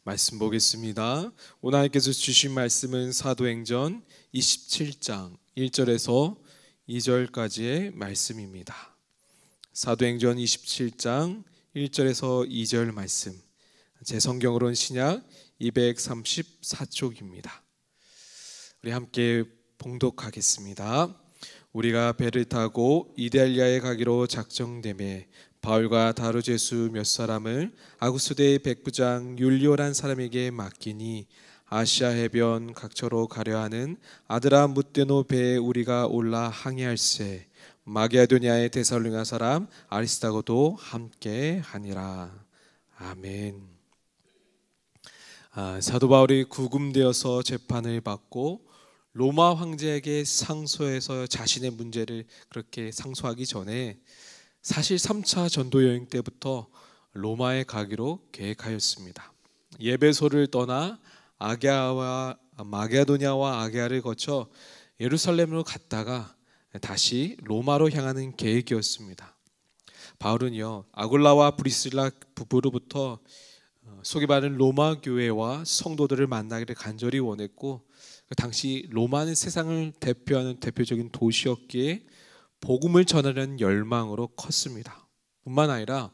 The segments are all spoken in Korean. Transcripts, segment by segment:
말씀 보겠습니다. 오늘 하나님께서 주신 말씀은 사도행전 27장 1절에서 2절까지의 말씀입니다. 사도행전 27장 1절에서 2절 말씀, 제 성경으로는 신약 234쪽입니다. 우리 함께 봉독하겠습니다. 우리가 배를 타고 이달리아에 가기로 작정되매 바울과 다루제수 몇 사람을 아구스대의 백부장 율리오란 사람에게 맡기니 아시아 해변 각처로 가려 하는 아드라 뭇데노 배에 우리가 올라 항해할세 마게도냐의 데살로니가 사람 아리스다고도 함께 하니라. 아멘. 사도 바울이 구금되어서 재판을 받고 로마 황제에게 상소해서 자신의 문제를 그렇게 상소하기 전에 사실 3차 전도 여행 때부터 로마에 가기로 계획하였습니다. 예배소를 떠나 마게도냐와 아게아를 거쳐 예루살렘으로 갔다가 다시 로마로 향하는 계획이었습니다. 바울은요, 아굴라와 브리실라 부부로부터 소개받은 로마 교회와 성도들을 만나기를 간절히 원했고, 당시 로마는 세상을 대표하는 대표적인 도시였기에 복음을 전하려는 열망으로 컸습니다. 뿐만 아니라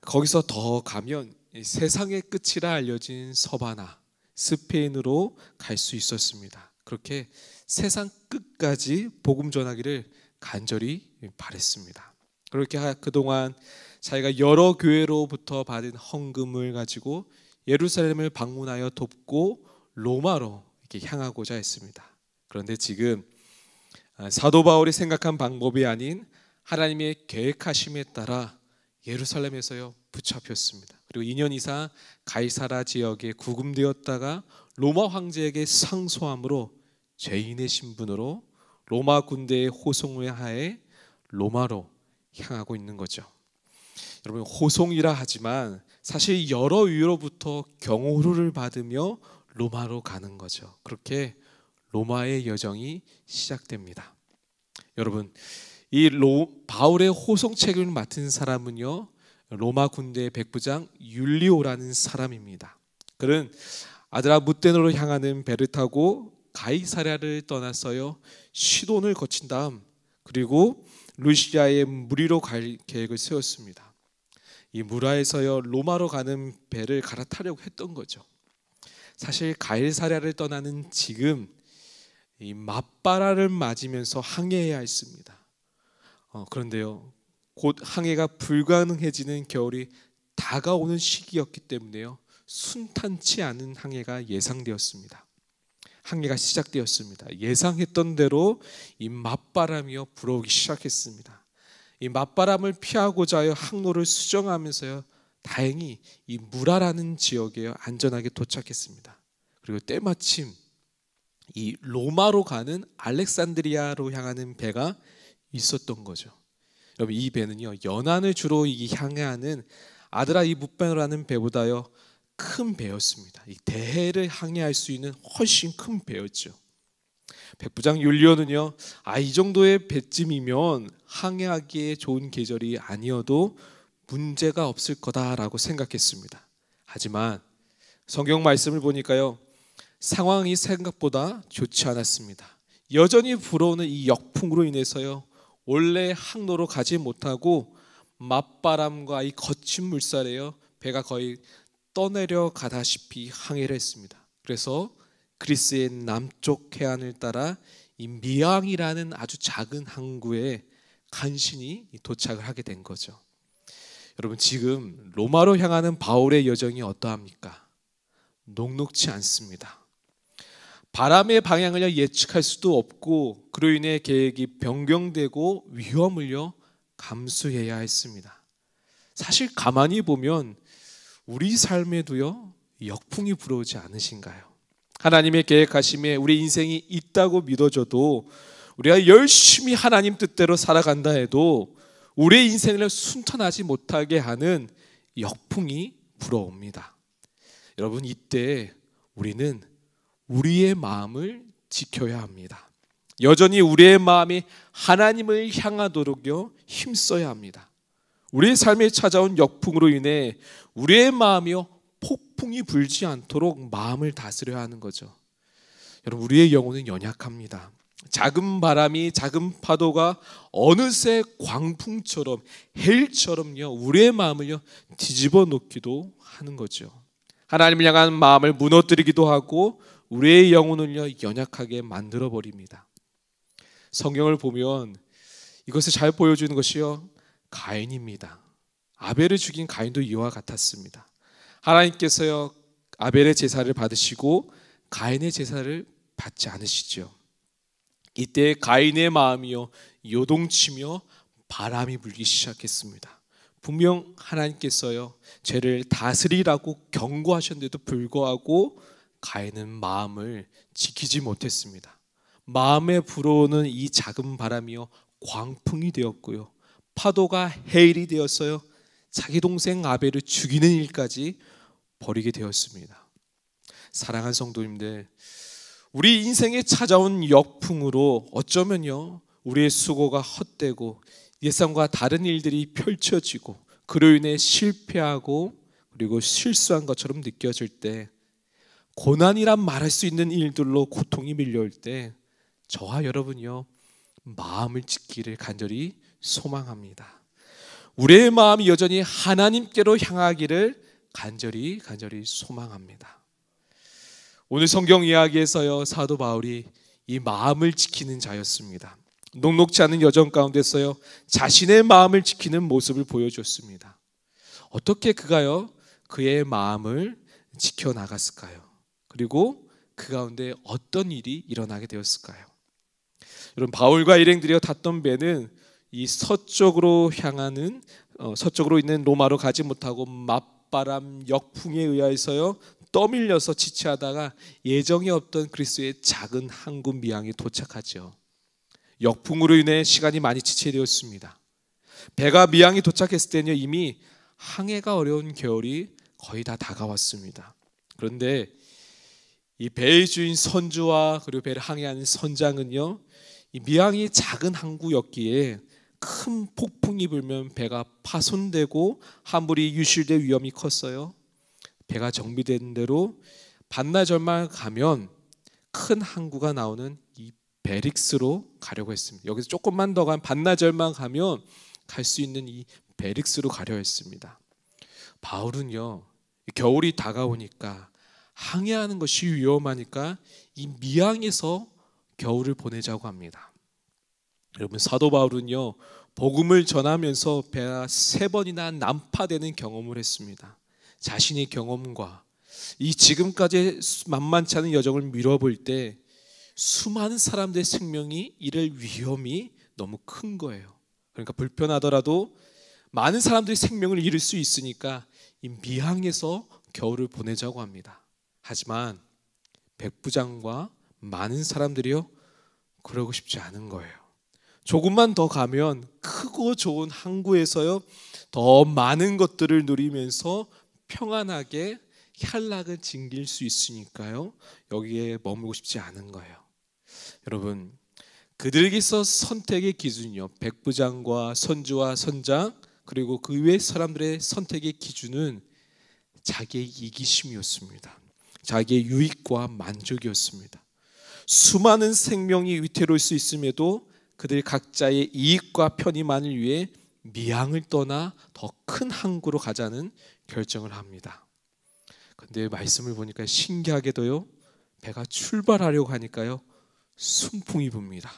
거기서 더 가면 세상의 끝이라 알려진 서바나, 스페인으로 갈 수 있었습니다. 그렇게 세상 끝까지 복음 전하기를 간절히 바랬습니다. 그렇게 그동안 자기가 여러 교회로부터 받은 헌금을 가지고 예루살렘을 방문하여 돕고 로마로 이렇게 향하고자 했습니다. 그런데 지금 사도 바울이 생각한 방법이 아닌 하나님의 계획하심에 따라 예루살렘에서요 붙잡혔습니다. 그리고 2년 이상 가이사라 지역에 구금되었다가 로마 황제에게 상소함으로 죄인의 신분으로 로마 군대의 호송을 하에 로마로 향하고 있는 거죠. 여러분, 호송이라 하지만 사실 여러 위로부터 경호를 받으며 로마로 가는 거죠. 그렇게 로마의 여정이 시작됩니다. 여러분, 이 바울의 호송 책임을 맡은 사람은요, 로마 군대의 백부장 율리오라는 사람입니다. 그는 아드라 뭇데노로 향하는 배를 타고 가이사랴를 떠났어요. 시돈을 거친 다음 그리고 루시아의 무리로 갈 계획을 세웠습니다. 이 무라에서요 로마로 가는 배를 갈아타려고 했던 거죠. 사실 가이사랴를 떠나는 지금 이 맞바라를 맞으면서 항해해야 했습니다. 그런데요, 곧 항해가 불가능해지는 겨울이 다가오는 시기였기 때문에요, 순탄치 않은 항해가 예상되었습니다. 항해가 시작되었습니다. 예상했던 대로 이 맞바람이요 불어오기 시작했습니다. 이 맞바람을 피하고자 하여 항로를 수정하면서요 다행히 이 무라라는 지역에 안전하게 도착했습니다. 그리고 때마침 이 로마로 가는 알렉산드리아로 향하는 배가 있었던 거죠. 여러분, 이 배는요 연안을 주로 향해하는 아드라 이 뭇데노라는 배보다요 큰 배였습니다. 이 대해를 항해할 수 있는 훨씬 큰 배였죠. 백부장 율리오는요, 이 정도의 배쯤이면 항해하기에 좋은 계절이 아니어도 문제가 없을 거다라고 생각했습니다. 하지만 성경 말씀을 보니까요, 상황이 생각보다 좋지 않았습니다. 여전히 불어오는 이 역풍으로 인해서요 원래 항로로 가지 못하고 맞바람과 이 거친 물살에요 배가 거의 떠내려 가다시피 항해를 했습니다. 그래서 그리스의 남쪽 해안을 따라 이 미항이라는 아주 작은 항구에 간신히 도착을 하게 된 거죠. 여러분, 지금 로마로 향하는 바울의 여정이 어떠합니까? 녹록지 않습니다. 바람의 방향을 예측할 수도 없고 그로 인해 계획이 변경되고 위험을요 감수해야 했습니다. 사실 가만히 보면 우리 삶에도요 역풍이 불어오지 않으신가요? 하나님의 계획하심에 우리 인생이 있다고 믿어져도 우리가 열심히 하나님 뜻대로 살아간다 해도 우리의 인생을 순탄하지 못하게 하는 역풍이 불어옵니다. 여러분, 이때 우리는 우리의 마음을 지켜야 합니다. 여전히 우리의 마음이 하나님을 향하도록요 힘써야 합니다. 우리의 삶에 찾아온 역풍으로 인해 우리의 마음이요 폭풍이 불지 않도록 마음을 다스려야 하는 거죠. 여러분, 우리의 영혼은 연약합니다. 작은 바람이, 작은 파도가 어느새 광풍처럼, 해일처럼요, 우리의 마음을요 뒤집어 놓기도 하는 거죠. 하나님을 향한 마음을 무너뜨리기도 하고 우리의 영혼을요 연약하게 만들어 버립니다. 성경을 보면 이것을 잘 보여주는 것이요 가인입니다. 아벨을 죽인 가인도 이와 같았습니다. 하나님께서요 아벨의 제사를 받으시고 가인의 제사를 받지 않으시죠. 이때 가인의 마음이요 요동치며 바람이 불기 시작했습니다. 분명 하나님께서요 죄를 다스리라고 경고하셨는데도 불구하고 가인은 마음을 지키지 못했습니다. 마음에 불어오는 이 작은 바람이요 광풍이 되었고요, 파도가 해일이 되었어요. 자기 동생 아벨을 죽이는 일까지 벌이게 되었습니다. 사랑하는 성도님들, 우리 인생에 찾아온 역풍으로 어쩌면요 우리의 수고가 헛되고 예상과 다른 일들이 펼쳐지고 그로 인해 실패하고 그리고 실수한 것처럼 느껴질 때, 고난이란 말할 수 있는 일들로 고통이 밀려올 때 저와 여러분이요 마음을 지키기를 간절히 소망합니다. 우리의 마음이 여전히 하나님께로 향하기를 간절히 소망합니다. 오늘 성경 이야기에서요 사도 바울이 이 마음을 지키는 자였습니다. 녹록지 않은 여정 가운데서요 자신의 마음을 지키는 모습을 보여줬습니다. 어떻게 그가요 그의 마음을 지켜나갔을까요? 그리고 그 가운데 어떤 일이 일어나게 되었을까요? 여러분, 바울과 일행들이 탔던 배는 이 서쪽으로 있는 로마로 가지 못하고 맞바람 역풍에 의하여서요 떠밀려서 지체하다가 예정에 없던 그리스의 작은 항구 미항에 도착하죠. 역풍으로 인해 시간이 많이 지체되었습니다. 배가 미항에 도착했을 때는 이미 항해가 어려운 겨울이 거의 다 다가왔습니다. 그런데 이 배의 주인 선주와 그리고 배를 항해하는 선장은요 이 미항이 작은 항구였기에 큰 폭풍이 불면 배가 파손되고 화물이 유실될 위험이 컸어요. 배가 정비된 대로 반나절만 가면 큰 항구가 나오는 이 베릭스로 가려고 했습니다. 여기서 조금만 더 가면 반나절만 가면 갈 수 있는 이 베릭스로 가려 했습니다. 바울은요 겨울이 다가오니까 항해하는 것이 위험하니까 이 미항에서 겨울을 보내자고 합니다. 여러분, 사도 바울은요 복음을 전하면서 배가 3번이나 난파되는 경험을 했습니다. 자신의 경험과 이 지금까지 만만치 않은 여정을 미뤄볼 때 수많은 사람들의 생명이 잃을 위험이 너무 큰 거예요. 그러니까 불편하더라도 많은 사람들이 생명을 잃을 수 있으니까 이 미항에서 겨울을 보내자고 합니다. 하지만 백부장과 많은 사람들이요 그러고 싶지 않은 거예요. 조금만 더 가면 크고 좋은 항구에서요 더 많은 것들을 누리면서 평안하게 혈락을 즐길 수 있으니까요 여기에 머물고 싶지 않은 거예요. 여러분, 그들에게서 선택의 기준이요 백부장과 선주와 선장 그리고 그 외 사람들의 선택의 기준은 자기의 이기심이었습니다. 자기의 유익과 만족이었습니다. 수많은 생명이 위태로울 수 있음에도 그들 각자의 이익과 편의만을 위해 미항을 떠나 더 큰 항구로 가자는 결정을 합니다. 그런데 말씀을 보니까 신기하게도요 배가 출발하려고 하니까요 순풍이 붑니다.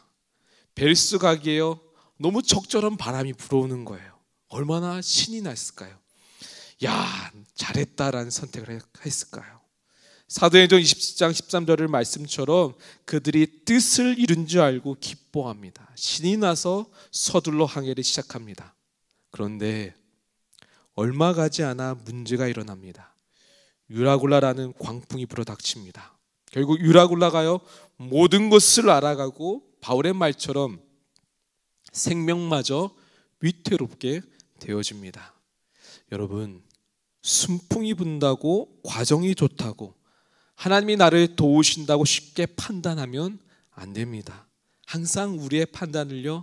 벨스 가기에요 너무 적절한 바람이 불어오는 거예요. 얼마나 신이 났을까요? 야, 잘했다라는 선택을 했을까요? 사도행전 27장 13절의 말씀처럼 그들이 뜻을 이룬 줄 알고 기뻐합니다. 신이 나서 서둘러 항해를 시작합니다. 그런데 얼마 가지 않아 문제가 일어납니다. 유라굴라라는 광풍이 불어닥칩니다. 결국 유라굴라가요 모든 것을 알아가고 바울의 말처럼 생명마저 위태롭게 되어집니다. 여러분, 순풍이 분다고 과정이 좋다고 하나님이 나를 도우신다고 쉽게 판단하면 안 됩니다. 항상 우리의 판단을요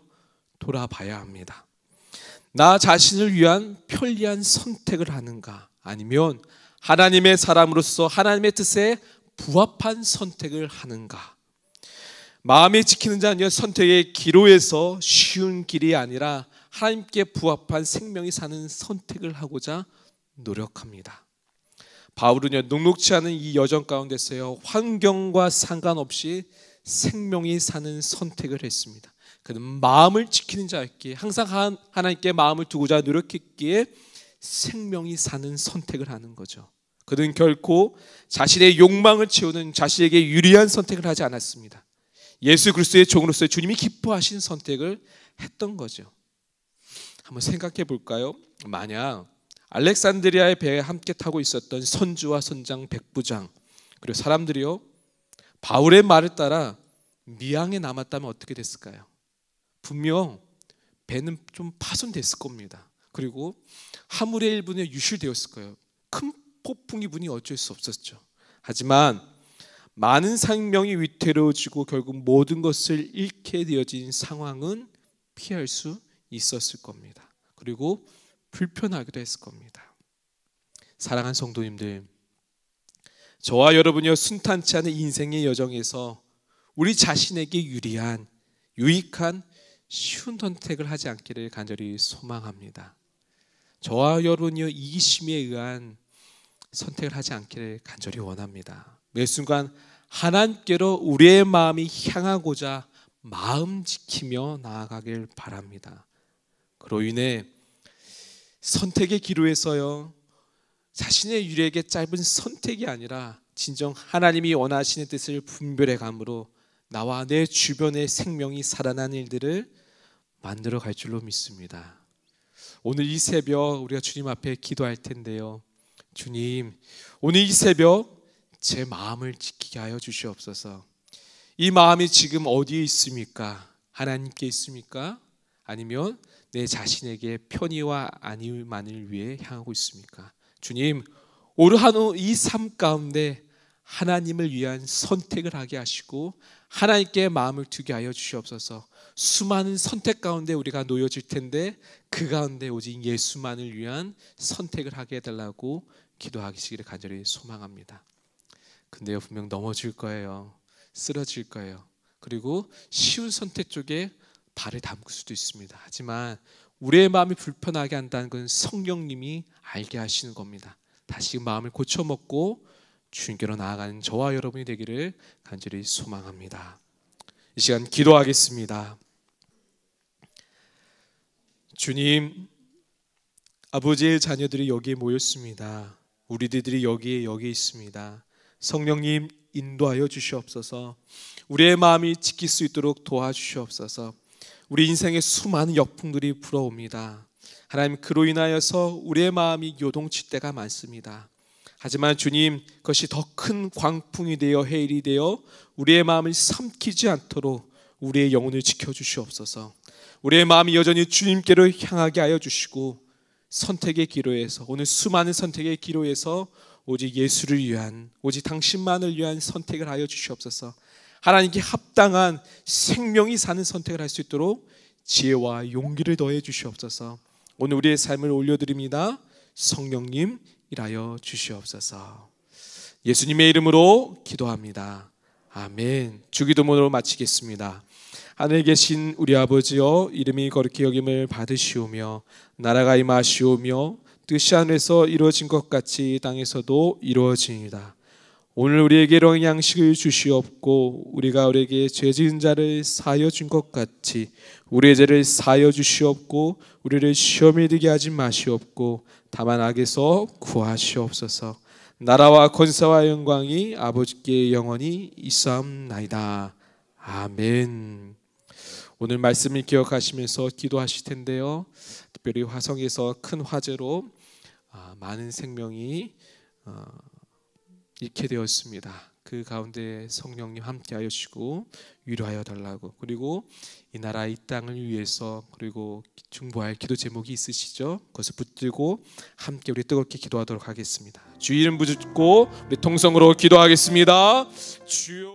돌아봐야 합니다. 나 자신을 위한 편리한 선택을 하는가, 아니면 하나님의 사람으로서 하나님의 뜻에 부합한 선택을 하는가? 마음에 지키는 자는 선택의 기로에서 쉬운 길이 아니라 하나님께 부합한 생명이 사는 선택을 하고자 노력합니다. 바울은요, 녹록지 않은 이 여정 가운데서요, 환경과 상관없이 생명이 사는 선택을 했습니다. 그는 마음을 지키는 자였기에, 항상 하나님께 마음을 두고자 노력했기에 생명이 사는 선택을 하는 거죠. 그는 결코 자신의 욕망을 채우는 자신에게 유리한 선택을 하지 않았습니다. 예수 그리스도의 종으로서 주님이 기뻐하신 선택을 했던 거죠. 한번 생각해 볼까요? 만약 알렉산드리아의 배에 함께 타고 있었던 선주와 선장, 백부장, 그리고 사람들이요, 바울의 말을 따라 미항에 남았다면 어떻게 됐을까요? 분명 배는 좀 파손됐을 겁니다. 그리고 화물의 일부는 유실되었을 거예요. 큰 폭풍이 부니 어쩔 수 없었죠. 하지만 많은 생명이 위태로워지고 결국 모든 것을 잃게 되어진 상황은 피할 수 있었을 겁니다. 그리고 불편하기도 했을 겁니다. 사랑하는 성도님들, 저와 여러분이 순탄치 않은 인생의 여정에서 우리 자신에게 유리한, 유익한, 쉬운 선택을 하지 않기를 간절히 소망합니다. 저와 여러분이 이기심에 의한 선택을 하지 않기를 간절히 원합니다. 매 순간 하나님께로 우리의 마음이 향하고자 마음 지키며 나아가길 바랍니다. 그로 인해 선택의 기로에서요, 자신의 유리에게 짧은 선택이 아니라 진정 하나님이 원하시는 뜻을 분별해 감으로 나와 내 주변의 생명이 살아난 일들을 만들어 갈 줄로 믿습니다. 오늘 이 새벽 우리가 주님 앞에 기도할 텐데요, 주님, 오늘 이 새벽 제 마음을 지키게 하여 주시옵소서. 이 마음이 지금 어디에 있습니까? 하나님께 있습니까? 아니면 내 자신에게 편의와 안위만을 위해 향하고 있습니까? 주님, 오늘 하루 이 삶 가운데 하나님을 위한 선택을 하게 하시고 하나님께 마음을 두게 하여 주시옵소서. 수많은 선택 가운데 우리가 놓여질 텐데 그 가운데 오직 예수만을 위한 선택을 하게 해달라고 기도하시기를 간절히 소망합니다. 근데요, 분명 넘어질 거예요. 쓰러질 거예요. 그리고 쉬운 선택 쪽에 발을 담글 수도 있습니다. 하지만 우리의 마음이 불편하게 한다는 건 성령님이 알게 하시는 겁니다. 다시 마음을 고쳐먹고 주님께로 나아가는 저와 여러분이 되기를 간절히 소망합니다. 이 시간 기도하겠습니다. 주님, 아버지의 자녀들이 여기에 모였습니다. 우리들이 여기에 있습니다. 성령님 인도하여 주시옵소서. 우리의 마음이 지킬 수 있도록 도와주시옵소서. 우리 인생의 수많은 역풍들이 불어옵니다. 하나님, 그로 인하여서 우리의 마음이 요동칠 때가 많습니다. 하지만 주님, 그것이 더 큰 광풍이 되어 해일이 되어 우리의 마음을 삼키지 않도록 우리의 영혼을 지켜주시옵소서. 우리의 마음이 여전히 주님께로 향하게 하여 주시고 선택의 기로에서, 오늘 수많은 선택의 기로에서 오직 예수를 위한, 오직 당신만을 위한 선택을 하여 주시옵소서. 하나님께 합당한 생명이 사는 선택을 할 수 있도록 지혜와 용기를 더해 주시옵소서. 오늘 우리의 삶을 올려드립니다. 성령님 일하여 주시옵소서. 예수님의 이름으로 기도합니다. 아멘. 주기도문으로 마치겠습니다. 하늘에 계신 우리 아버지여, 이름이 거룩히 여김을 받으시오며 나라가 임하시오며 뜻이 하늘에서 이루어진 것 같이 땅에서도 이루어지이다. 오늘 우리에게 일용할 양식을 주시옵고 우리가 우리에게 죄 지은 자를 사하여 준 것 같이 우리의 죄를 사하여 주시옵고 우리를 시험에 들게 하지 마시옵고 다만 악에서 구하시옵소서. 나라와 권세와 영광이 아버지께 영원히 있사옵나이다. 아멘. 오늘 말씀을 기억하시면서 기도하실 텐데요, 특별히 화성에서 큰 화재로 많은 생명이 잃게 되었습니다. 그 가운데 성령님 함께하여 주시고 위로하여 달라고, 그리고 이 나라 이 땅을 위해서 그리고 중보할 기도 제목이 있으시죠? 그것을 붙들고 함께 우리 뜨겁게 기도하도록 하겠습니다. 주 이름 부르짖고 우리 통성으로 기도하겠습니다. 주여.